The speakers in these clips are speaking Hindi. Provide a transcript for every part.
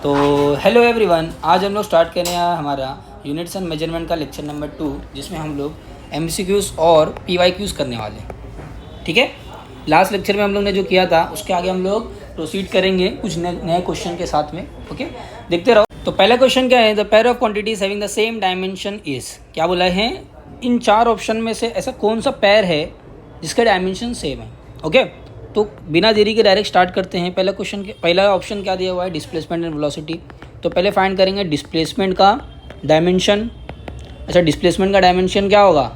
तो हेलो एवरीवन, आज हम लोग स्टार्ट करें हमारा यूनिट्स एंड मेजरमेंट का लेक्चर नंबर 2, जिसमें हम लोग एमसीक्यूज़ और पीवाईक्यूज़ करने वाले हैं। ठीक है, लास्ट लेक्चर में हम लोग ने जो किया था उसके आगे हम लोग प्रोसीड करेंगे कुछ नए क्वेश्चन के साथ में। ओके, देखते रहो। तो पहला क्वेश्चन क्या है, the pair of quantities having the same dimension is. क्या बोला है, इन चार ऑप्शन में से ऐसा कौन सा पेयर है जिसका डायमेंशन सेम है। ओके, तो बिना देरी के डायरेक्ट स्टार्ट करते हैं। पहला ऑप्शन क्या दिया हुआ है, डिस्प्लेसमेंट एंड वेलोसिटी। तो पहले फाइंड करेंगे डिस्प्लेसमेंट का डायमेंशन। अच्छा, डिस्प्लेसमेंट का डायमेंशन क्या होगा,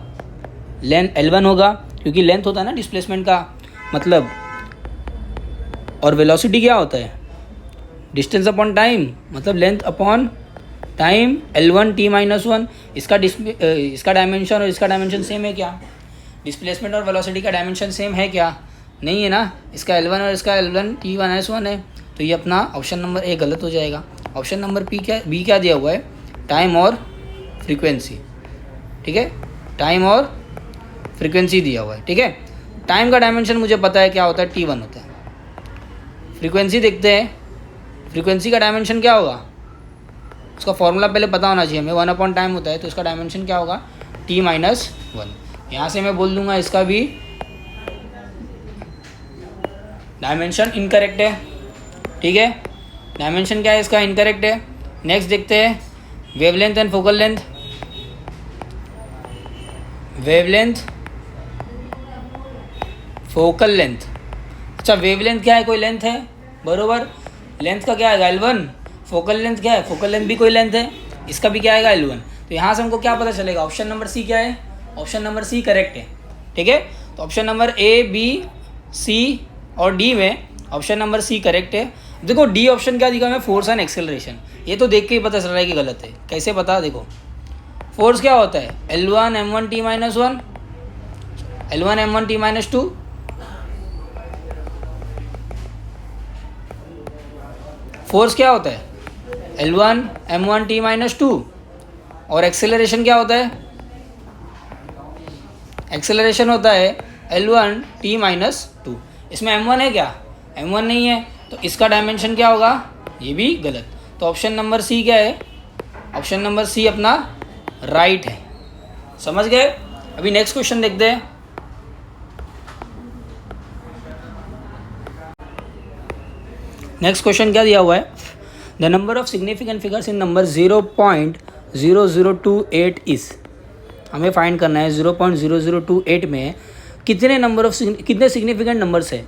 लेंथ L1 होगा, क्योंकि लेंथ होता है ना डिस्प्लेसमेंट का मतलब। और वेलोसिटी क्या होता है, डिस्टेंस अपॉन टाइम, मतलब length upon time L1 t-1। इसका डायमेंशन और इसका डायमेंशन सेम है क्या? डिस्प्लेसमेंट और वेलोसिटी का डायमेंशन सेम है क्या? नहीं है ना। इसका L1 और इसका L1 t-1 है, तो ये अपना ऑप्शन नंबर ए गलत हो जाएगा। ऑप्शन नंबर बी क्या दिया हुआ है, टाइम और फ्रीक्वेंसी। ठीक है, टाइम और फ्रीक्वेंसी दिया हुआ है। ठीक है, टाइम का डायमेंशन मुझे पता है क्या होता है, t1 होता है। फ्रीक्वेंसी देखते हैं, फ्रीक्वेंसी का डायमेंशन क्या होगा, उसका फॉर्मूला पहले पता होना चाहिए हमें। 1 टाइम होता है, तो इसका डायमेंशन क्या होगा, t-1। यहाँ से मैं बोल दूंगा इसका भी डायमेंशन इनकरेक्ट है। ठीक है, डायमेंशन क्या है इसका, इनकरेक्ट है। नेक्स्ट देखते हैं wavelength and focal length. Wavelength, focal length. अच्छा, वेवलेंथ क्या है, कोई लेंथ है, बरोबर। लेंथ का क्या है, L1। फोकल लेंथ क्या है, फोकल लेंथ भी कोई लेंथ है, इसका भी क्या आएगा, L1। तो यहाँ से हमको क्या पता चलेगा, ऑप्शन नंबर सी क्या है, ऑप्शन नंबर सी करेक्ट है। ठीक है, तो ऑप्शन नंबर ए, बी, सी और डी में ऑप्शन नंबर सी करेक्ट है। देखो डी ऑप्शन क्या दिखा हमें, फोर्स एंड एक्सेलरेशन। ये तो देख के ही पता चल रहा है कि गलत है। कैसे पता, देखो फोर्स क्या होता है, L1 m1 t-1, L1 m1 t-2। Force क्या होता है, L1 m1 t-2। और एक्सेलरेशन क्या होता है, एक्सेलरेशन होता है L1 t-2। इसमें m1 है क्या, m1 नहीं है, तो इसका डायमेंशन क्या होगा, ये भी गलत। तो ऑप्शन नंबर सी क्या है, ऑप्शन नंबर सी अपना राइट है। समझ गए। अभी नेक्स्ट क्वेश्चन देखते हैं। नेक्स्ट क्वेश्चन क्या दिया हुआ है, the number of significant figures in number 0.0028 is. हमें फाइंड करना है 0.0028 में कितने सिग्निफिकेंट नंबर्स है।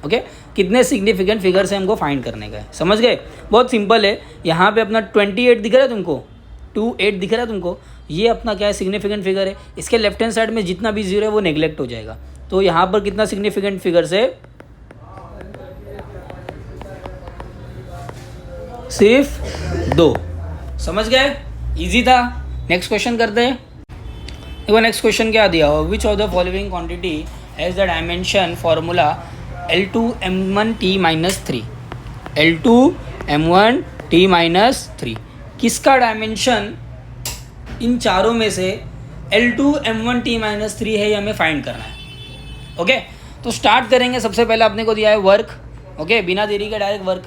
ओके, कितने सिग्निफिकेंट फिगर्स है हमको फाइंड करने का है। समझ गए, बहुत सिंपल है। यहाँ पे अपना 28 दिख रहा है तुमको, 28 दिख रहा है तुमको, ये अपना क्या है, सिग्निफिकेंट फिगर है। इसके लेफ्ट हैंड साइड में जितना भी जीरो है वो नेग्लेक्ट हो जाएगा। तो यहाँ पर कितना सिग्निफिकेंट फिगर्स है, सिर्फ 2। समझ गए, इजी था। नेक्स्ट क्वेश्चन करते हैं। देखो नेक्स्ट क्वेश्चन क्या दिया हो, which of the following quantity has the dimension formula L2 m1 t-3। L2 m1 t-3 किसका डायमेंशन इन चारों में से L2 m1 t-3 है, ये हमें फाइंड करना है। ओके, तो स्टार्ट करेंगे। सबसे पहले अपने को दिया है वर्क। ओके, बिना देरी के डायरेक्ट वर्क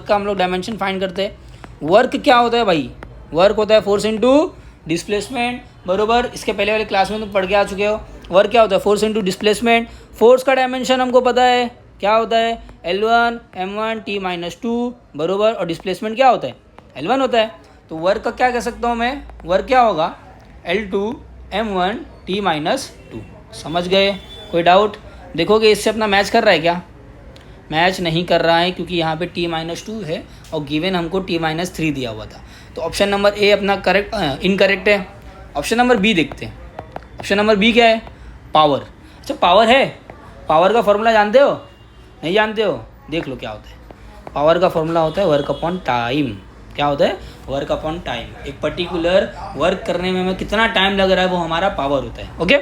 का हम लोग डायमेंशन फाइंड करते हैं। वर्क क्या होता है भाई, वर्क होता है फोर्स इंटू डिस्प्लेसमेंट, बरोबर। इसके पहले वाले क्लास में तुम पढ़ के आ चुके हो। वर्क क्या होता है, फोर्स इंटू डिस्प्लेसमेंट। फोर्स का डायमेंशन हमको पता है क्या होता है, L1 m1 t-2, बरोबर। और डिस्प्लेसमेंट क्या होता है, L1 होता है। तो वर्क का क्या कह सकता हूँ मैं, वर्क क्या होगा, L2 m1 t-2। समझ गए, कोई डाउट? देखोगे इससे अपना मैच कर रहा है क्या, मैच नहीं कर रहा है, क्योंकि यहाँ पे t-2 है और गिवन हमको t-3 दिया हुआ था। तो ऑप्शन नंबर ए अपना इनकरेक्ट है। ऑप्शन नंबर बी देखते हैं। ऑप्शन नंबर बी क्या है, पावर। अच्छा, पावर है, पावर का फॉर्मूला जानते हो, नहीं जानते हो, देख लो क्या होता है। पावर का फॉर्मूला होता है वर्क अपॉन टाइम। क्या होता है, वर्क अपॉन टाइम। एक पर्टिकुलर वर्क करने में हमें कितना टाइम लग रहा है वो हमारा पावर होता है। ओके,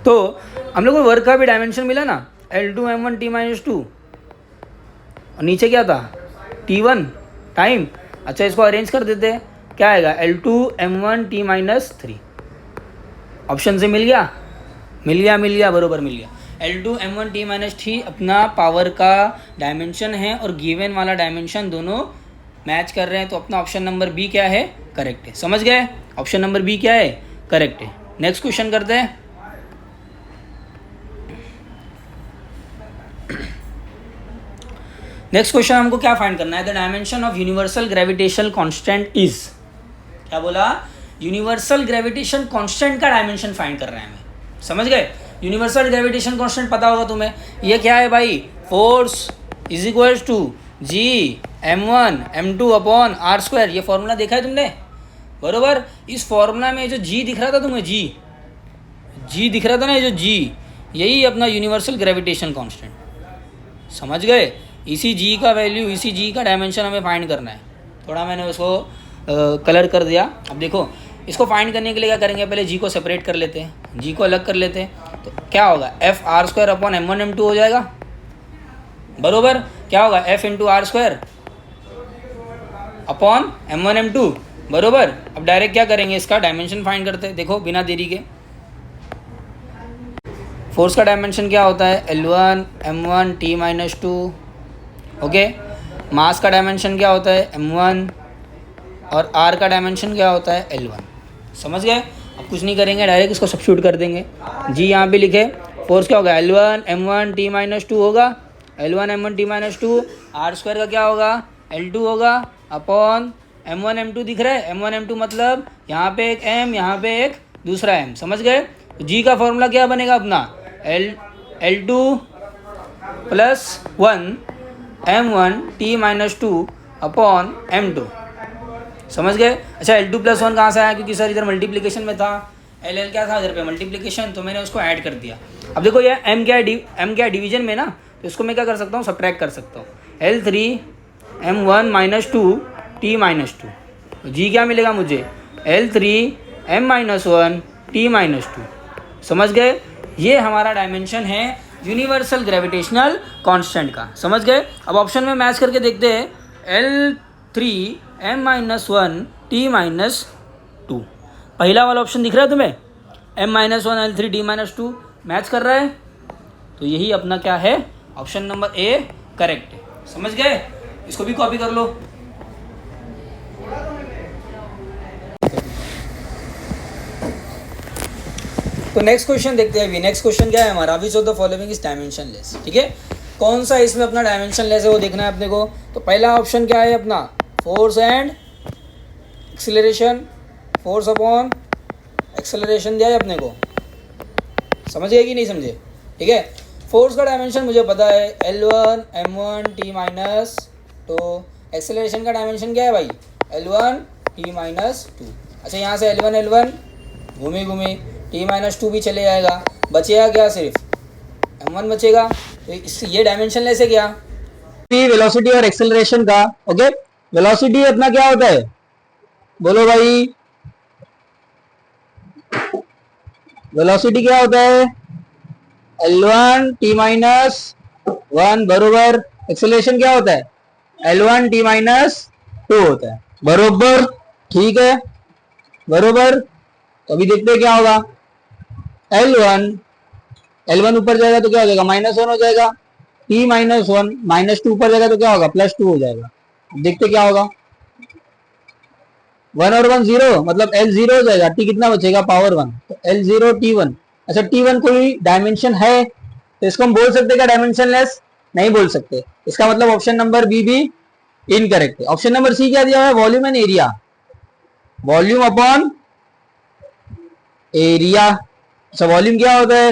तो हम लोग को वर्क का भी डायमेंशन मिला ना, L2 m1 t-2 और नीचे क्या था, t1 टाइम। अच्छा, इसको अरेंज कर देते हैं, क्या आएगा, L2 m1 t-3। ऑप्शन से मिल गया, बरोबर मिल गया। L2 m1 t-3 अपना पावर का डायमेंशन है और गिवन वाला डायमेंशन दोनों मैच कर रहे हैं, तो अपना ऑप्शन नंबर बी क्या है, करेक्ट है। समझ गए, ऑप्शन नंबर बी क्या है, करेक्ट है। नेक्स्ट क्वेश्चन करते हैं। नेक्स्ट क्वेश्चन हमको क्या फाइंड करना है, the dimension of universal gravitational constant is, क्या बोला, यूनिवर्सल ग्रेविटेशन कांस्टेंट का डायमेंशन फाइंड कर रहे हैं हमें। समझ गए, यूनिवर्सल ग्रेविटेशन कांस्टेंट पता होगा तुम्हें, ये क्या है भाई, force is equals to G m1 m2 upon r square. ये फॉर्मूला देखा है तुमने, बरोबर। इस फॉर्मूला में जो जी दिख रहा था तुम्हें, जी दिख रहा था ना, ये जो जी, यही अपना यूनिवर्सल ग्रेविटेशन कांस्टेंट। समझ गए, इसी जी का वैल्यू, इसी जी का डायमेंशन हमें फाइंड करना है। थोड़ा मैंने उसको कलर कर दिया। अब देखो, इसको फाइंड करने के लिए क्या करेंगे, पहले जी को सेपरेट कर लेते हैं, जी को अलग कर लेते हैं, तो क्या होगा, F R square upon m1 m2 हो जाएगा, बरोबर। क्या होगा, F into r square upon m1 m2, बरोबर। अब डायरेक्ट क्या करेंगे, इसका डायमेंशन फाइंड करते हैं। देखो बिना देरी के, फोर्स का डायमेंशन क्या होता है, L1 m1 t minus 2, okay. मास का डायमेंशन क्या होता है, m1, और r का डायमेंशन क्या होता है, L1। समझ गए, अब कुछ नहीं करेंगे, डायरेक्ट इसको सब्स्टिट्यूट कर देंगे। जी यहाँ पे लिखे, फोर्स क्या होगा, L1 m1 t माइनस 2 होगा, L1 m1 t minus 2, are square का क्या होगा, L2 होगा, अपॉन m1 m2 दिख रहा है, m1 m2 मतलब यहाँ पे एक m, यहाँ पे एक दूसरा m। समझ गए, जी का फॉर्मूला क्या बनेगा अपना, L2 plus 1 m1 t minus 2 upon m2। समझ गए। अच्छा, L2 प्लस 1 कहाँ से आया, क्योंकि सर इधर मल्टीप्लिकेशन में था, LL क्या था इधर पे मल्टीप्लिकेशन, तो मैंने उसको ऐड कर दिया। अब देखो ये m क्या है, m क्या है, डिवीजन में ना, तो इसको मैं क्या कर सकता हूँ, सब्ट्रैक्ट कर सकता हूँ। L3 m1 minus 2 t minus 2, तो जी क्या मिलेगा मुझे, L3 m minus 1 t minus 2। समझ गए, ये हमारा डायमेंशन है यूनिवर्सल ग्रेविटेशनल कांस्टेंट का। समझ गए। अब ऑप्शन में मैच करके देखते हैं, L3 m minus 1 t minus 2, पहला वाला ऑप्शन दिख रहा है तुम्हें, m minus 1 L3 t minus 2 match कर रहा है, तो यही अपना क्या है, ऑप्शन नंबर ए करेक्ट है। समझ गए, इसको भी कॉपी कर लो। तो नेक्स्ट क्वेश्चन देखते हैं अभी। नेक्स्ट क्वेश्चन क्या है हमारा, which of the following is dimensionless. ठीक है, कौन सा इसमें अपना डायमेंशनलेस है वो देखना है अपने को। तो पहला ऑप्शन क्या है अपना, force and acceleration, force upon acceleration दिया है अपने को। समझ गए कि नहीं समझे, ठीक है। फोर्स का डायमेंशन मुझे पता है, L1 m1 t माइनस, तो एक्सेलरेशन का डायमेंशन क्या है भाई, L1 t माइनस 2। अच्छा, यहाँ से L1 घूमे घूमे t माइनस 2 भी चले जाएगा, बचेगा क्या, सिर्फ m1 बचेगा। तो ये डायमेंशन लेस है क्या, वेलोसिटी और एक्सेलरेशन का। ओके, वेलोसिटी अपना क्या होता है, बोलो भाई, वेलोसिटी क्या होता है, L1 t माइनस 1 बरोबर, एक्सेलरेशन क्या होता है, L1 t माइनस 2 होता है, बरोबर। ठीक है, बरोबर। तो अभी देखते हैं क्या होगा, L1 ऊपर जाएगा तो क्या हो जाएगा, -1 हो जाएगा, t माइनस 1 -2 ऊपर जाएगा तो क्या होगा, +2 हो जाएगा। देखते क्या होगा, 1 और 1 0, मतलब L0 हो जाएगा, t कितना बचेगा, पावर 1, तो L0 t1। अच्छा, t1 कोई डायमेंशन है, तो इसको हम बोल सकते क्या डायमेंशन लेस, नहीं बोल सकते। इसका मतलब ऑप्शन नंबर बी भी इनकरेक्ट है। ऑप्शन नंबर सी क्या दिया है, volume and area, volume upon area. अच्छा, वॉल्यूम क्या होता है,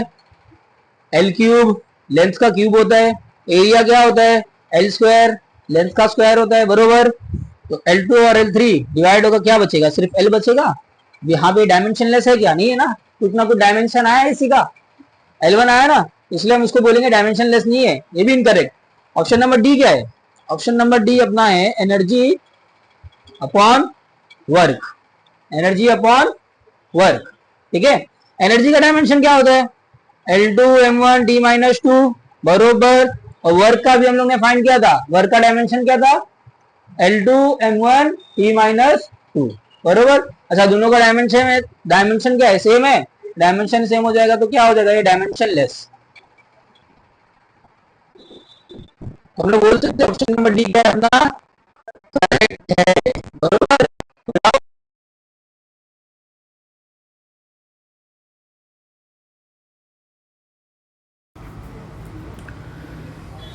L क्यूब, लेंथ का क्यूब होता है, एरिया क्या होता है, L स्क्वायर, लेंथ का स्क्वायर होता है, बरोबर। तो L2 और L3 डिवाइड होगा, क्या बचेगा, सिर्फ L बचेगा। यहाँ पे डायमेंशन लेस है क्या, नहीं है ना, कुछ ना कुछ डायमेंशन आया है इसी का, L1 आया ना, इसलिए हम उसको बोलेंगे डायमेंशन लेस नहीं है, ये भी इनकरेक्ट। ऑप्शन नंबर डी क्या है, ऑप्शन नंबर डी अपना है energy upon work, energy upon work. ठीक है, एनर्जी का डायमेंशन क्या होता है, L2 m1 t माइनस 2 बरोबर, और वर्क का भी हम लोग ने फाइंड किया था, वर्क का डायमेंशन क्या था, L2 m1 t माइनस 2 बरोबर। अच्छा, दोनों का डायमेंशन क्या है, सेम है, डायमेंशन सेम हो जाएगा तो क्या हो जाएगा, ये डायमेंशन लेस। हम लोग बोल सकते हैं ऑप्शन नंबर डी क्या है अपना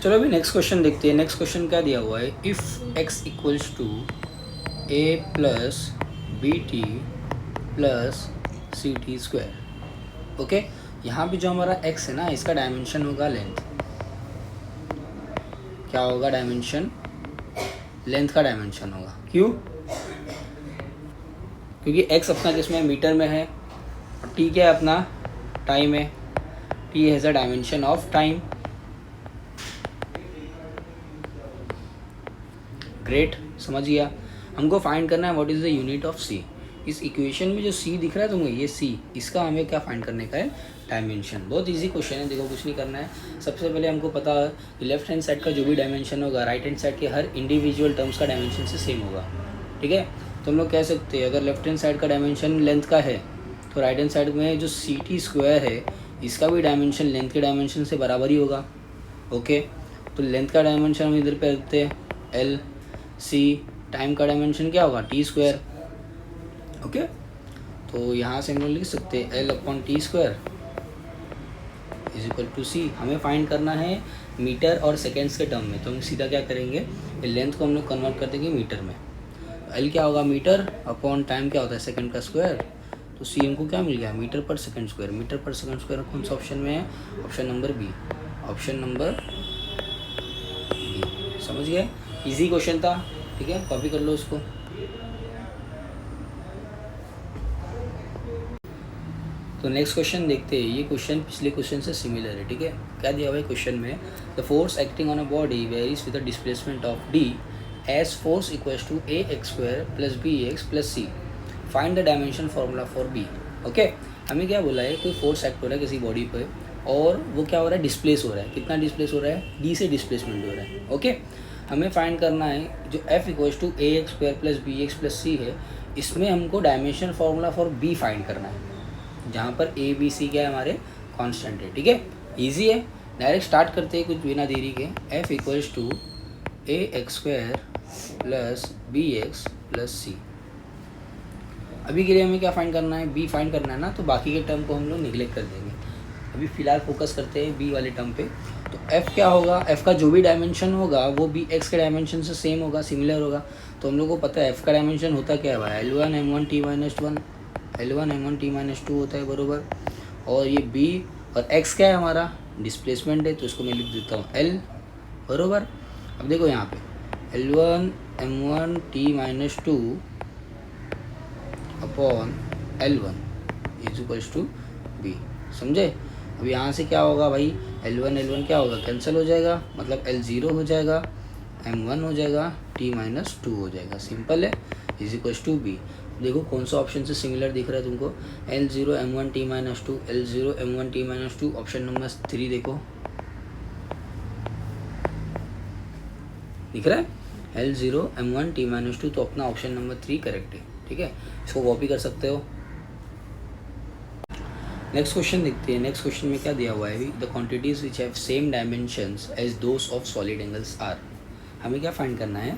चलो अभी नेक्स्ट क्वेश्चन देखते हैं. नेक्स्ट क्वेश्चन क्या दिया हुआ है, if x equals to a plus b t plus c t square. Okay, यहाँ पे जो हमारा x है ना, इसका डायमेंशन होगा लेंथ. क्या होगा डायमेंशन? लेंथ का डायमेंशन होगा. क्यों? क्योंकि x अपना किसमें मीटर में है और t क्या है अपना टाइम है. t has a dimension of time. Great, समझ गया. हमको फाइंड करना है what is the unit of c. इस इक्वेशन में जो c दिख रहा है तुमको, ये c, इसका हमें क्या फाइंड करने का है? डायमेंशन. बहुत इजी क्वेश्चन है. देखो कुछ नहीं करना है. सबसे पहले हमको पता है कि लेफ्ट हैंड साइड का जो भी डायमेंशन होगा राइट हैंड साइड के हर इंडिविजुअल टर्म्स का डायमेंशन से सेम होगा. ठीक है, तो हम लोग कह सकते हैं अगर लेफ्ट हैंड साइड का डायमेंशन लेंथ का है तो राइट हैंड साइड में जो सी टी स्क्वायर है इसका भी डायमेंशन लेंथ के डायमेंशन से बराबर ही होगा. ओके, तो लेंथ का डायमेंशन हम इधर पे रखते हैं एल. सी टाइम का डायमेंशन क्या होगा? T square. ओके, तो यहाँ से हम लोग लिख सकते हैं L upon T square is equal to C. हमें फाइंड करना है मीटर और सेकेंड्स के टर्म में, तो हम सीधा क्या करेंगे, लेंथ को हम लोग कन्वर्ट कर देंगे मीटर में. एल क्या होगा? मीटर अपॉन टाइम क्या होता है? सेकंड का स्क्वायर. तो सी हमको क्या मिल गया? Metre per second square. Metre per second square कौन सा ऑप्शन में है? Option number b. Option number b. समझ गए? इजी क्वेश्चन था. ठीक है, कॉपी कर लो उसको. तो नेक्स्ट क्वेश्चन देखते हैं. ये क्वेश्चन पिछले क्वेश्चन से सिमिलर है. ठीक है, क्या दिया हुआ है क्वेश्चन में? The force acting on a body varies with the displacement of d as force equals to A x square plus B x plus c. Find the dimension formula for b. Okay, हमें क्या बोला है? कोई फोर्स एक्ट हो रहा है किसी बॉडी पे और वो क्या हो रहा है? डिस्प्लेस हो रहा है. कितना डिस्प्लेस हो रहा है? डी से डिस्प्लेसमेंट हो रहा है. ओके, हमें फाइंड करना है जो F equals to A x square plus B x plus C है, इसमें हमको dimension formula for B find करना है, जहाँ पर ए बी सी क्या है? हमारे कांस्टेंट है. ठीक है, इजी है. डायरेक्ट स्टार्ट करते हैं कुछ बिना देरी के. F equals to A x square plus B x plus C. अभी के लिए हमें क्या फाइंड करना है? बी फाइंड करना है ना, तो बाकी के टर्म को हम लोग निगलेक्ट कर देंगे. अभी फ़िलहाल फोकस करते हैं बी वाले टर्म पे. तो एफ़ क्या होगा? एफ़ का जो भी डायमेंशन होगा वो बी एक्स के डायमेंशन से सेम होगा, सिमिलर होगा. तो हम लोग को पता है एफ़ का डायमेंशन होता क्या है भाई? L1 M1 T minus 1, L1 M1 T minus 2 होता है, बरोबर. और ये बी और एक्स क्या है? हमारा डिस्प्लेसमेंट है, तो इसको मैं लिख देता हूँ एल, बरोबर. अब देखो यहाँ पे L1 M1 T minus 2 upon L1 is equals to B. समझे? अब यहाँ से क्या होगा भाई? L1 क्या होगा? कैंसिल हो जाएगा, मतलब L0 हो जाएगा, M1 हो जाएगा, T माइनस 2 हो जाएगा. सिंपल है. Is equals to B. देखो कौन सा ऑप्शन से सिमिलर दिख रहा है तुमको? L0 M1 T minus 2, L0 M1 T minus 2. Option number 3 देखो, दिख रहा है L0 M1 T माइनस 2. तो अपना ऑप्शन नंबर 3 करेक्ट है. ठीक है, इसको कॉपी कर सकते हो. नेक्स्ट क्वेश्चन देखते हैं. नेक्स्ट क्वेश्चन में क्या दिया हुआ है? The quantities which have same dimensions as those of solid angles are. हमें क्या फाइंड करना है?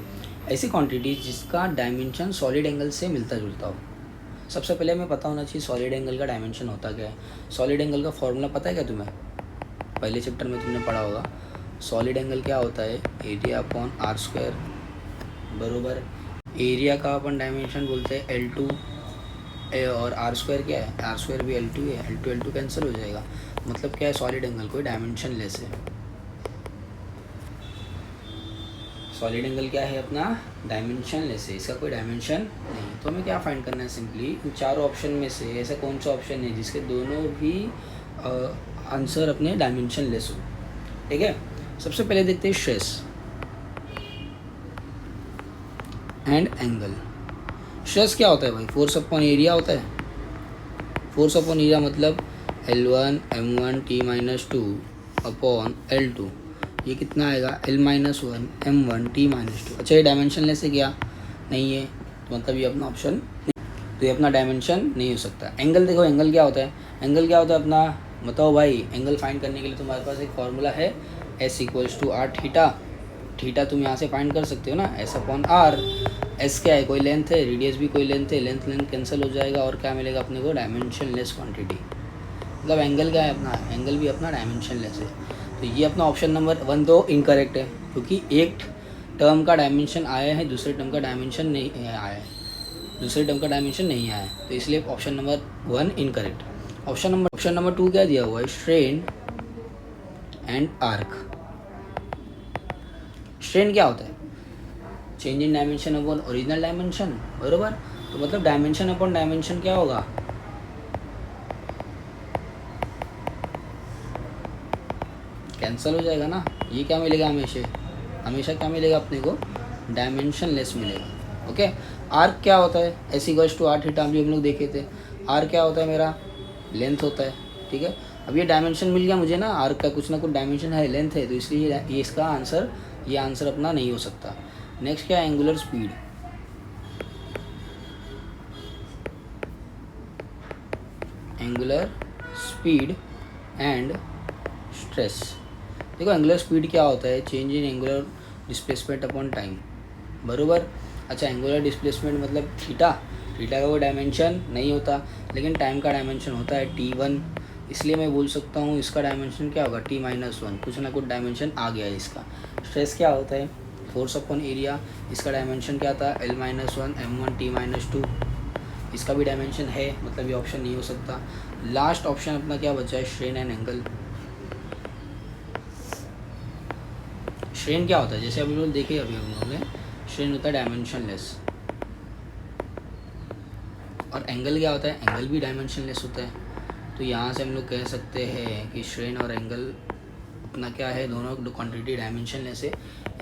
ऐसी क्वांटिटीज जिसका डायमेंशन सॉलिड एंगल से मिलता जुलता हो. सबसे पहले हमें पता होना चाहिए सॉलिड एंगल का डायमेंशन होता क्या है. सॉलिड एंगल का फॉर्मूला पता है क्या तुम्हें? पहले चैप्टर में तुमने पढ़ा होगा. सॉलिड एंगल क्या होता है? एरिया अपॉन आर स्क्वायर, बरोबर. एरिया का अपन डायमेंशन बोलते हैं L2 और आर स्क्वायर क्या है? आर स्क्वायर भी L2 है. L2 कैंसिल हो जाएगा. मतलब क्या है? सॉलिड एंगल कोई डायमेंशन लेस है. सॉलिड एंगल क्या है अपना? डायमेंशन लेस है, इसका कोई डायमेंशन नहीं. तो हमें क्या फाइंड करना है? सिंपली इन चारों ऑप्शन में से ऐसा कौन सा ऑप्शन है जिसके दोनों भी आंसर अपने डायमेंशन लेस हो. ठीक है, सबसे पहले देखते हैं स्ट्रेस एंड एंगल. स्ट्रेस क्या होता है भाई? फोर्स अपॉन एरिया होता है. फोर्स अपॉन एरिया मतलब L1 M1 T minus 2 upon L2. ये कितना आएगा? L minus 1 M1 T minus 2. अच्छा, ये डायमेंशन लेस है क्या? नहीं है, तो मतलब ये अपना ऑप्शन नहीं, तो ये अपना डायमेंशन नहीं हो सकता. एंगल देखो, एंगल क्या होता है? एंगल क्या होता है अपना? बताओ भाई. एंगल फाइंड करने के लिए तुम्हारे पास एक फॉर्मूला है, S equals to R theta. Theta तुम यहाँ से फाइंड कर सकते हो ना, एस अपॉन आर। एस क्या है, कोई लेंथ है, रेडियस भी कोई लेंथ है, लेंथ लेंथ कैंसिल हो जाएगा और क्या मिलेगा अपने को, डायमेंशन लेस क्वान्टिटी। मतलब एंगल क्या है अपना, एंगल भी अपना डायमेंशन लेस है। तो ये अपना ऑप्शन नंबर 1 तो इनकरेक्ट है, क्योंकि एक टर्म का डायमेंशन आया है, दूसरे टर्म का डायमेंशन नहीं आया है, दूसरे टर्म का डायमेंशन नहीं आया है, तो इसलिए option number 1 incorrect. Option number 2 क्या दिया हुआ है, स्ट्रेन एंड आर्क। स्ट्रेन क्या होता है, change in dimension upon original dimension, बरोबर। तो मतलब डायमेंशन अपॉन डायमेंशन क्या होगा, कैंसिल हो जाएगा ना। ये क्या मिलेगा, हमेशा क्या मिलेगा अपने को, डायमेंशन लेस मिलेगा। ओके। आर्क क्या होता है, S equals to R theta, हम लोग देखे थे। आर क्या होता है, मेरा लेंथ होता है, ठीक है। अब ये डायमेंशन मिल गया मुझे ना, आर्क का कुछ ना कुछ डायमेंशन है, लेंथ है, तो इसलिए ये इसका आंसर, ये आंसर अपना नहीं हो सकता। नेक्स्ट क्या है, angular speed. Angular speed and stress. देखो एंगुलर स्पीड क्या होता है, change in angular displacement upon time, बरोबर। अच्छा, एंगुलर डिस्प्लेसमेंट मतलब थीटा का कोई डायमेंशन नहीं होता, लेकिन टाइम का डायमेंशन होता है t1, इसलिए मैं बोल सकता हूँ इसका डायमेंशन क्या होगा, t-1, कुछ ना कुछ डायमेंशन आ गया है इसका। स्ट्रेस क्या होता है, फोर्स अपॉन एरिया, इसका डायमेंशन क्या था, l-1 m1 t-2, इसका भी डायमेंशन है, मतलब ये ऑप्शन नहीं हो सकता। लास्ट ऑप्शन अपना क्या बचा है, स्ट्रेन एंड एंगल। स्ट्रेन क्या होता है, जैसे अभी लोग देखे, अभी हम लोगों ने, स्ट्रेन होता है डायमेंशन लेस, और एंगल क्या होता है, एंगल भी डायमेंशन लेस होता है। तो यहाँ से हम लोग कह सकते हैं कि स्ट्रेन और एंगल अपना क्या है, दोनों क्वांटिटी डायमेंशन लेस है,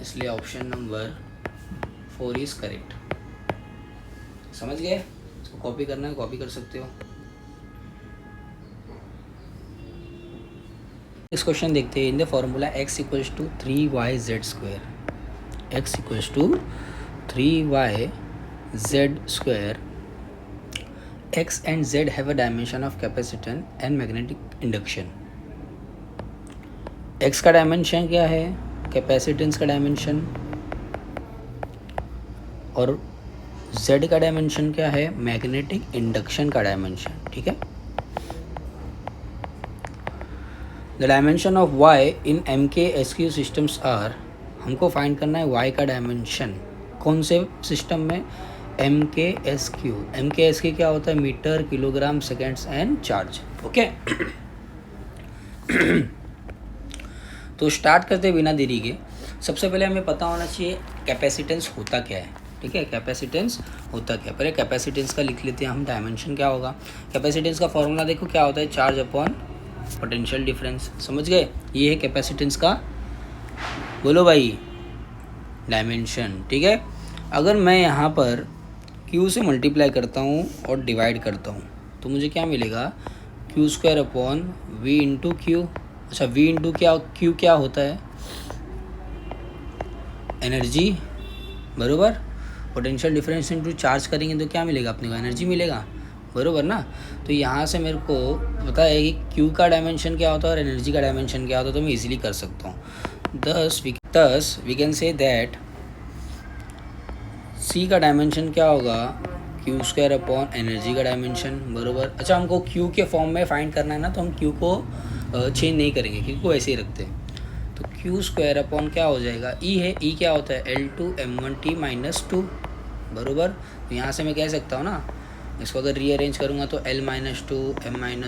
इसलिए ऑप्शन नंबर 4 इज़ करेक्ट। समझ गए, इसको कॉपी करना है, कॉपी कर सकते हो। नेक्स्ट क्वेश्चन देखते हैं। In the formula x equals to 3yz², x equals to 3yz², x and z have a dimension of capacitance and magnetic induction। x का डायमेंशन क्या है, कैपेसिटेंस का डायमेंशन, और z का डायमेंशन क्या है, मैग्नेटिक इंडक्शन का डायमेंशन, ठीक है। The dimension of y in MK-SQ systems are, हमको फाइंड करना है y का डायमेंशन कौन से सिस्टम में, MK-SQ क्या होता है, metre, kilogram, seconds and charge. Okay. तो स्टार्ट करते बिना देरी के, सबसे पहले हमें पता होना चाहिए कैपेसिटेंस होता क्या है, ठीक है। कैपेसिटेंस होता क्या, पहले कैपेसिटेंस का लिख लेते हैं हम, डायमेंशन क्या होगा। कैपेसिटेंस का फॉर्मूला देखो क्या होता है, चार्ज अपॉन पोटेंशियल डिफरेंस, समझ गए। ये है कैपेसिटेंस का, बोलो भाई, डायमेंशन, ठीक है। अगर मैं यहाँ पर Q से मल्टीप्लाई करता हूँ और डिवाइड करता हूँ, तो मुझे क्या मिलेगा, Q² upon V into Q. अच्छा, V इंटू क्या, Q क्या होता है, एनर्जी, बरोबर। पोटेंशियल डिफरेंस इंटू चार्ज करेंगे तो क्या मिलेगा अपने को, एनर्जी मिलेगा, बरोबर ना। तो यहाँ से मेरे को पता है कि Q का डायमेंशन क्या होता है और एनर्जी का डायमेंशन क्या होता है, तो मैं इजीली कर सकता हूँ। thus we can say that C का डायमेंशन क्या होगा, Q² अपॉन एनर्जी का डायमेंशन, बरोबर। अच्छा, हमको Q के फॉर्म में फाइंड करना है ना, तो हम Q को चेंज नहीं करेंगे, Q को ऐसे ही रखते हैं। तो Q² अपॉन क्या हो जाएगा, E है, E क्या होता है, L2 m1t-2, बरोबर। तो यहाँ से मैं कह सकता हूँ ना, इसको अगर रीअरेंज करूँगा तो L-2 m-1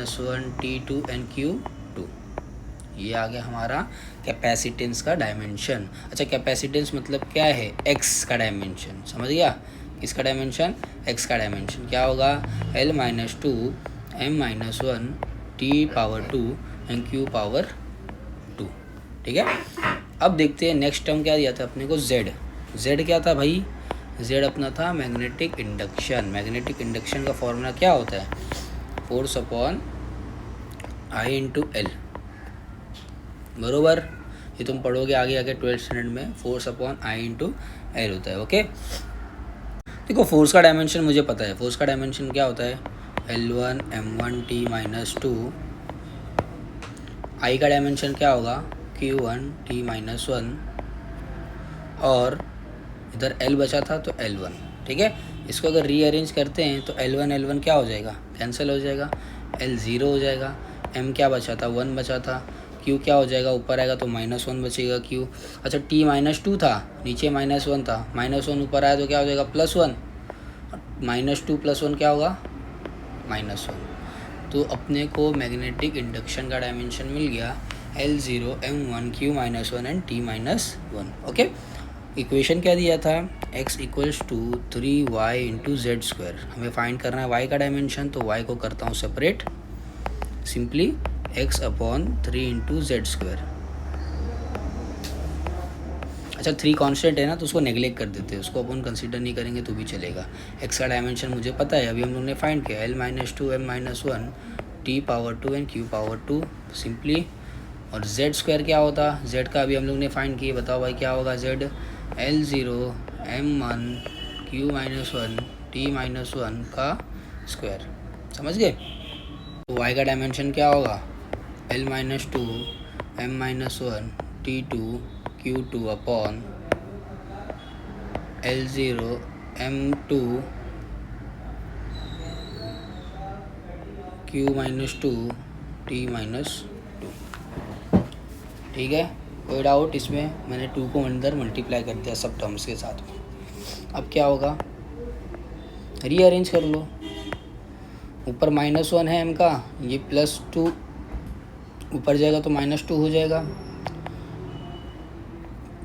t2 and Q2, ये आ गया हमारा कैपेसिटेंस का डायमेंशन। अच्छा, कैपेसिटेंस मतलब क्या है, x का डायमेंशन, समझ गया। किसका डायमेंशन, x का डायमेंशन क्या होगा, L-2 m-1 t⁻2 and Q⁻2, ठीक है। अब देखते हैं नेक्स्ट टर्म क्या दिया था अपने को, z क्या था भाई, z अपना था मैग्नेटिक इंडक्शन। मैग्नेटिक इंडक्शन का फॉर्मूला क्या होता है, force upon I into L, बरोबर। ये तुम पढ़ोगे आगे 12th स्टैंडर्ड में, force upon I into L होता है, ओके। देखो फोर्स का डायमेंशन मुझे पता है, फोर्स का डायमेंशन क्या होता है, L1 m1 t-2, I का डायमेंशन क्या होगा, Q1 t-1, और इधर L बचा था तो L1, ठीक है। इसको अगर रीअरेंज करते हैं तो L1 क्या हो जाएगा, कैंसिल हो जाएगा, L0 हो जाएगा, M क्या बचा था, 1 बचा था, Q क्या हो जाएगा, ऊपर आएगा तो -1 बचेगा Q। अच्छा T -2 था, नीचे -1 था, -1 ऊपर आया तो क्या हो जाएगा, +1, -2 + 1 क्या होगा, -1। तो अपने को मैग्नेटिक इंडक्शन का डायमेंशन मिल गया L0, M1, Q -1 and T -1। Okay, equation क्या दिया था, x = 3y × z²। हमें फाइंड करना है y का डायमेंशन, तो y को करता हूँ सेपरेट, सिंपली x/3 × z²। अच्छा 3 कांस्टेंट है ना, तो उसको नेगलेक्ट कर देते हैं, उसको अपन कंसीडर नहीं करेंगे तो भी चलेगा। x का डायमेंशन मुझे पता है, अभी हम लोग ने फाइंड किया L -2, M -1, T⁻2 and Q⁻2 simply. और z² क्या होता, z का अभी हम लोग ने फाइंड किया, बताओ भाई क्या होगा z, L0, M1, Q -1, T -1 का स्क्वायर, समझ गए। तो y का डायमेंशन क्या होगा, L -2, M -1, T2, Q2 upon L0, M2, Q -2, T -2, ठीक है। कोई डाउट इसमें, मैंने 2 को अंदर मल्टीप्लाई कर दिया सब टर्म्स के साथ में। अब क्या होगा, रीअरेंज कर लो, ऊपर -1 है m का, ये +2 ऊपर जाएगा तो -2 हो जाएगा,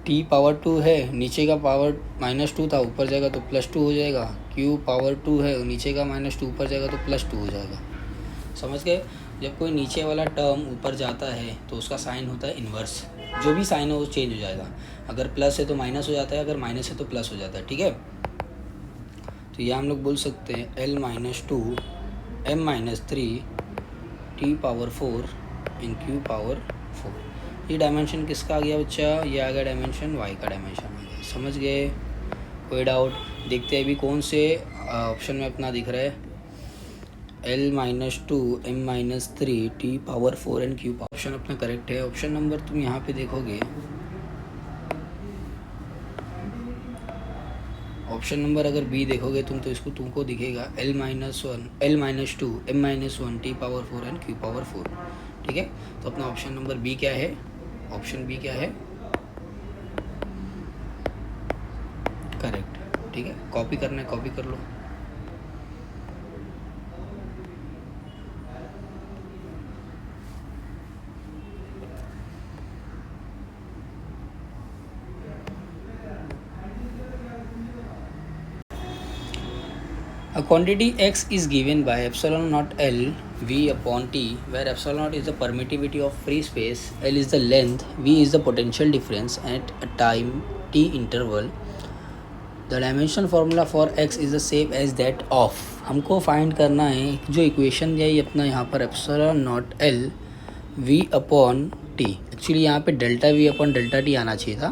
T⁻2 है, नीचे का पावर -2 था, ऊपर जाएगा तो +2 हो जाएगा, Q⁻2 है, नीचे का -2 ऊपर जाएगा तो +2 हो जाएगा, समझ गए। जब कोई नीचे वाला टर्म ऊपर जाता है तो उसका साइन होता है इन्वर्स, जो भी साइन है वो चेंज हो जाएगा, अगर प्लस है तो माइनस हो जाता है, अगर माइनस है तो प्लस हो जाता है, ठीक है। तो यह हम लोग बोल सकते हैं L -2, M -3, T⁻4 इन Q⁻4। ये डायमेंशन किसका आ गया बच्चा, ये आ गया डायमेंशन y का डायमेंशन आ गया, समझ गए। कोई डाउट, देखते हैं अभी कौन से ऑप्शन में अपना दिख रहा है, L -2, M -3, T⁻4 and Q। Option अपना करेक्ट है। ऑप्शन नंबर तुम यहाँ पे देखोगे, ऑप्शन नंबर अगर बी देखोगे तुम तो इसको तुमको दिखेगा L -2, M -1, T⁻4 and Q⁻4, ठीक है। तो अपना ऑप्शन नंबर बी क्या है, ऑप्शन बी क्या है, करेक्ट, ठीक है। कॉपी करना है कॉपी कर लो। A quantity x is given by epsilon naught L V upon T, where epsilon naught is the permittivity of free space, L is the length, V is the potential difference at a time t interval. The dimension formula for x is the same as that of। हमको फाइंड करना है जो इक्वेशन दिया ये अपना यहाँ पर epsilon naught L V upon T, actually यहाँ पे delta V upon delta T आना चाहिए था,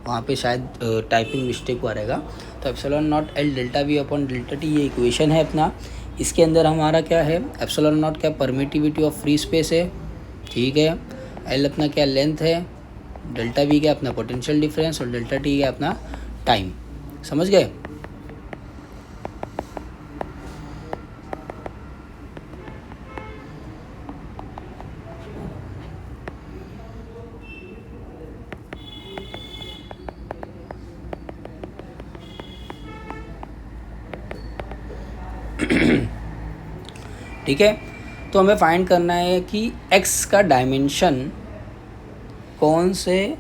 वहाँ पे शायद टाइपिंग मिस्टेक हुआ रहेगा। तो epsilon not L delta V upon delta T ये इक्वेशन है अपना। इसके अंदर हमारा क्या है, एप्सिलॉन नॉट क्या परमिटिविटी ऑफ फ्री स्पेस है, ठीक है। L अपना क्या लेंथ है, डेल्टा V क्या अपना पोटेंशियल डिफरेंस, और डेल्टा T क्या अपना टाइम, समझ गए। ठीक है, तो हमें फाइंड करना है कि x का डायमेंशन कौन से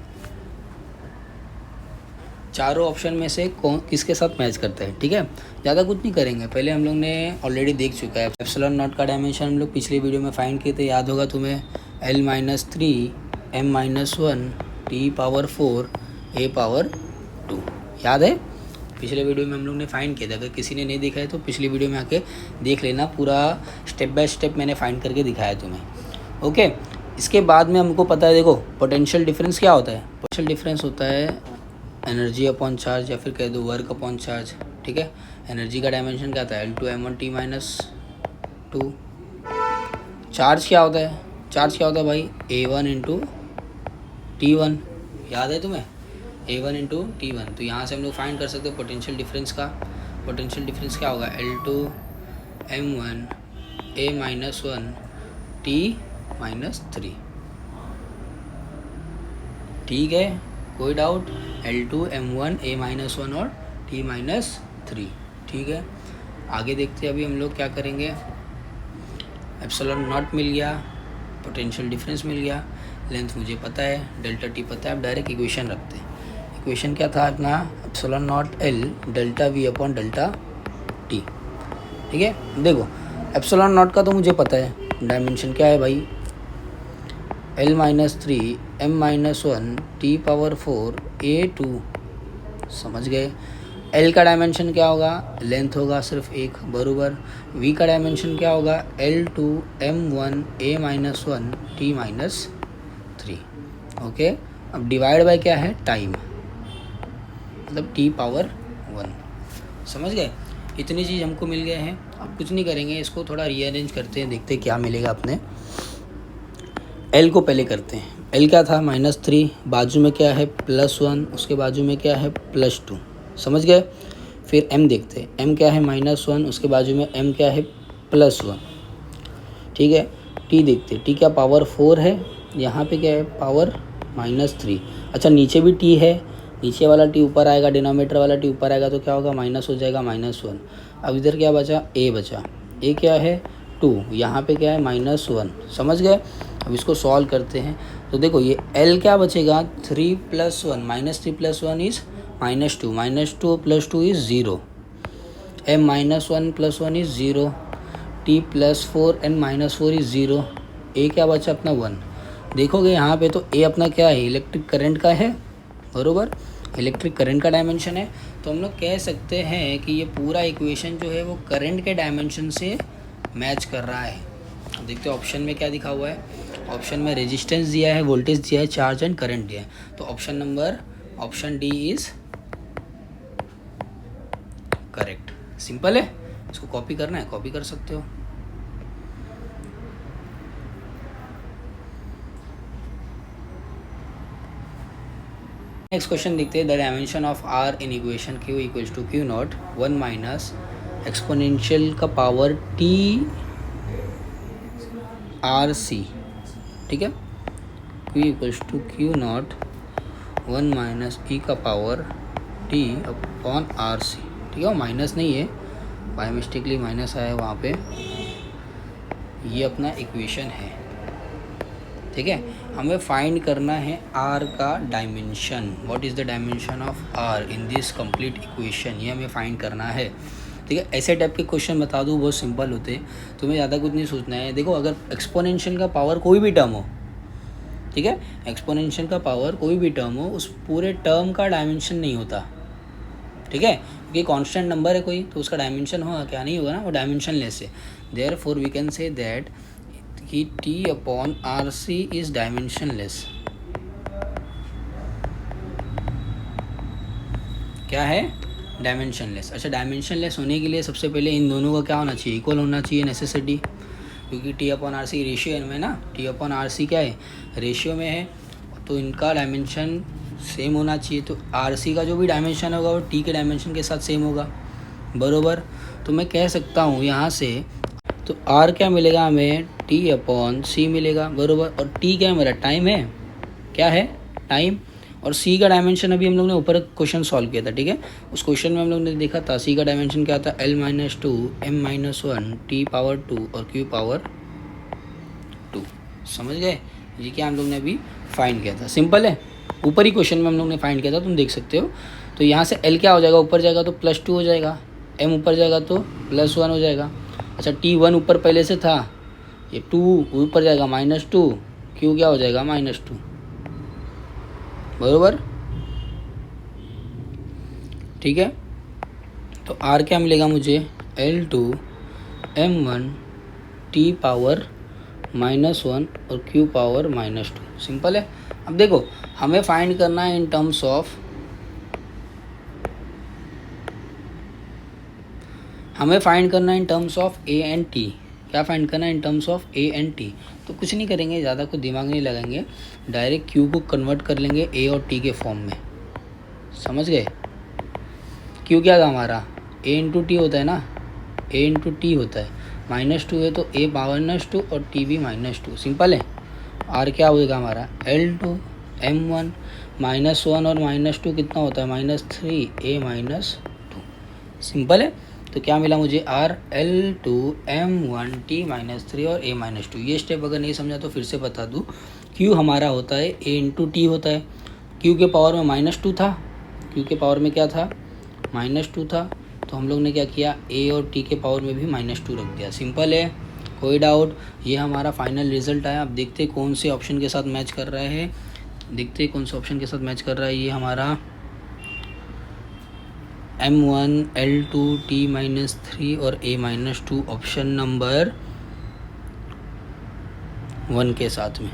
चारों ऑप्शन में से कौन किसके साथ मैच करता है, ठीक है। ज़्यादा कुछ नहीं करेंगे, पहले हम लोग ने ऑलरेडी देख चुका है। एप्सिलॉन नॉट का डायमेंशन हम लोग पिछले वीडियो में फाइंड किए थे, याद होगा तुम्हें, L -3, M -1, T⁻4, A⁻2, याद है। पिछले वीडियो में हम लोग ने फाइंड किया था, अगर किसी ने नहीं देखा है तो पिछली वीडियो में आके देख लेना, पूरा स्टेप बाय स्टेप मैंने फाइंड करके दिखाया तुम्हें। ओके, इसके बाद में हमको पता है, देखो पोटेंशियल डिफरेंस क्या होता है, पोटेंशियल डिफरेंस होता है एनर्जी अपॉन चार्ज, या फिर कह दो वर्क अपॉन चार्ज, ठीक है। एनर्जी का डायमेंशन क्या था, L2 M1 T -2। चार्ज क्या होता है, चार्ज क्या होता है भाई, A1 × T1, याद है तुम्हें, A1 इंटू T1। तो यहाँ से हम लोग फाइंड कर सकते हो पोटेंशियल डिफरेंस का। पोटेंशियल डिफरेंस क्या होगा, L2M1 A-1 T-3। ठीक है, कोई डाउट, L2M1 A-1 और T-3। ठीक है, आगे देखते हैं अभी हम लोग क्या करेंगे। एप्सिलॉन नॉट मिल गया, पोटेंशियल डिफरेंस मिल गया, लेंथ मुझे पता है, डेल्टा टी पता है। अब डायरेक्ट इक्वेशन रखते हैं। इक्वेशन क्या था अपना, epsilon naught L delta we upon delta T. ठीक है, देखो एप्सिलॉन नॉट का तो मुझे पता है, डायमेंशन क्या है भाई, L-3 M-1 T⁴ A2। समझ गए। L का डायमेंशन क्या होगा, लेंथ होगा सिर्फ एक, बराबर। V का डायमेंशन क्या होगा, L2M1 A-1 T-3। ओके, अब डिवाइड बाय क्या है, टाइम, मतलब T⁴1। समझ गए, इतनी चीज़ हमको मिल गए हैं। अब कुछ नहीं करेंगे, इसको थोड़ा रीअरेंज करते हैं, देखते हैं क्या मिलेगा अपने। L को पहले करते हैं। L क्या था, -3, बाजू में क्या है +1, उसके बाजू में क्या है +2। समझ गए। फिर M देखते हैं, M क्या है -1, उसके बाजू में M क्या है +1। ठीक है, T देखते हैं, T क्या पावर 4 है, यहाँ पे क्या है पावर -3। अच्छा, नीचे भी T है, नीचे वाला T ऊपर आएगा, डिनोमिनेटर वाला T ऊपर आएगा, तो क्या होगा, माइनस हो जाएगा, -1। अब इधर क्या बचा, A बचा। A क्या है 2, यहाँ पे क्या है -1। समझ गए। अब इसको सॉल्व करते हैं, तो देखो ये L क्या बचेगा, 3 + 1 -3 + 1 is -2, -2 + 2 is 0, M-1 + 1 is 0, T+4 N-4 is 0। A क्या बचा अपना 1। देखोगे यहाँ पे तो A अपना क्या है, इलेक्ट्रिक करंट का है, बरोबर, इलेक्ट्रिक करंट का डायमेंशन है। तो हम लोग कह सकते हैं कि ये पूरा इक्वेशन जो है वो करंट के डायमेंशन से मैच कर रहा है। देखते हैं ऑप्शन में क्या दिखा हुआ है। ऑप्शन में रेजिस्टेंस दिया है, वोल्टेज दिया है, चार्ज एंड करंट दिया है। तो option D is correct. Simple है, इसको कॉपी करना है, कॉपी कर सकते हो। नेक्स्ट क्वेश्चन देखते हैं। The dimension of R in equation Q = Q0 1 - exponential का पावर T RC। ठीक है, Q = Q0 1 - e का पावर T अपॉन RC। ठीक है, माइनस नहीं है, बाय मिस्टेकली माइनस आया वहाँ पे। ये अपना इक्वेशन है। ठीक है, हमें फाइंड करना है R का dimension. What is the dimension of R in this complete equation, ये हमें फाइंड करना है। ठीक है, ऐसे टाइप के क्वेश्चन बता दूँ, बहुत सिंपल होते, तुम्हें ज़्यादा कुछ नहीं सोचना है। देखो, अगर एक्सपोनेंशियल का पावर कोई भी टर्म हो, ठीक है, एक्सपोनेंशियल का पावर कोई भी टर्म हो, उस पूरे टर्म का डायमेंशन नहीं होता। ठीक है, क्योंकि कांस्टेंट नंबर है कोई, तो उसका डायमेंशन होगा क्या, नहीं होगा ना, वो डायमेंशनलेस है। Therefore we can say that कि T/RC इज डायमेंशनलेस। क्या है, डायमेंशनलेस। अच्छा, डायमेंशनलेस होने के लिए सबसे पहले इन दोनों का क्या होना चाहिए, इक्वल होना चाहिए, नेसेसिटी। क्योंकि T/RC रेशियो में ना, T/RC क्या है, रेशियो में है, तो इनका डायमेंशन सेम होना चाहिए। तो RC का जो भी डायमेंशन होगा वो T के डायमेंशन के साथ सेम होगा, बरोबर। तो मैं कह सकता हूँ यहाँ से, तो R क्या मिलेगा हमें, T/C मिलेगा, बरोबर। और T क्या है मेरा, टाइम है, क्या है, टाइम। और C का डायमेंशन अभी हम लोग ने ऊपर क्वेश्चन सॉल्व किया था। ठीक है, उस क्वेश्चन में हम लोग ने देखा था C का डायमेंशन क्या था, L-2 M-1 T⁴ और Q⁴2। समझ गए, ये क्या हम लोग ने अभी फाइंड किया था, सिंपल है, ऊपर ही क्वेश्चन में हम लोग ने फाइंड किया था, तुम देख सकते हो। तो यहाँ से L क्या हो जाएगा, ऊपर जाएगा तो +2 हो जाएगा, M ऊपर जाएगा तो +1 हो जाएगा। अच्छा, T1 ऊपर पहले से था, ये 2 ऊपर जाएगा -2, Q क्या हो जाएगा, -2, बरोबर। ठीक है, तो R क्या मिलेगा मुझे, L2M1 T⁻⁻1 और Q⁻²। सिंपल है। अब देखो, हमें फाइंड करना है in terms of, A and T। क्या फाइंड करना है, in terms of A and T। तो कुछ नहीं करेंगे, ज़्यादा कुछ दिमाग नहीं लगाएंगे, डायरेक्ट Q को कन्वर्ट कर लेंगे A और T के फॉर्म में। समझ गए। क्यों क्या था हमारा, a इंटू टी होता है ना, a इंटू टी होता है, -2 है तो a -2 और t भी -2, सिंपल है। r क्या होगा हमारा, L2 m1 -1 और -2 कितना होता है, -3 a -2, सिंपल है। तो क्या मिला मुझे, r L2 m1 t -3 और a -2। ये स्टेप अगर नहीं समझा तो फिर से बता दूँ, q हमारा होता है a इंटू टी होता है, q के पावर में -2 था, q के पावर में क्या था, -2 था, तो हम लोग ने क्या किया, a और t के पावर में भी -2 रख दिया, सिंपल है, कोई डाउट। ये हमारा फाइनल रिजल्ट आया। अब देखते हैं कौन से ऑप्शन के साथ मैच कर रहा है, देखते हैं कौन से ऑप्शन के साथ मैच कर रहा है। ये हमारा m1 L2 t -3 और a -2 ऑप्शन नंबर 1 के साथ में,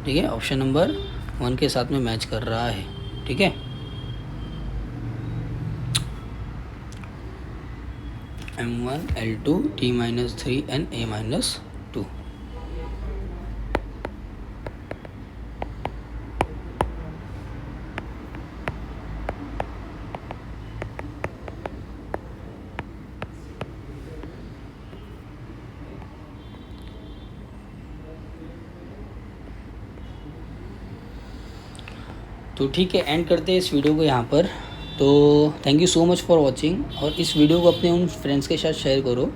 ठीक है, ऑप्शन नंबर 1 के साथ में मैच कर रहा है, ठीक है। m1 L2 t -3 and a -2। तो ठीक है, एंड करते हैं इस वीडियो को यहाँ पर। तो thank you so much for watching, और इस वीडियो को अपने उन फ्रेंड्स के साथ शेयर करो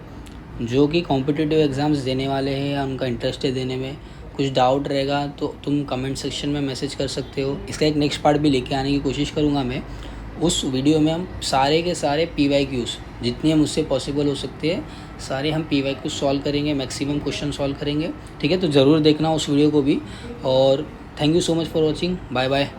जो कि कॉम्पिटिटिव एग्ज़ाम्स देने वाले हैं या उनका इंटरेस्ट है देने में। कुछ डाउट रहेगा तो तुम कमेंट सेक्शन में मैसेज कर सकते हो। इसका एक नेक्स्ट पार्ट भी लेके आने की कोशिश करूँगा मैं। उस वीडियो में हम सारे के सारे PYQs जितने मुझसे पॉसिबल हो सकते हैं सारे हम PYQs सॉल्व करेंगे, मैक्सिमम क्वेश्चन सॉल्व करेंगे, ठीक है। तो ज़रूर देखना उस वीडियो को भी, और thank you so much for watching, bye bye.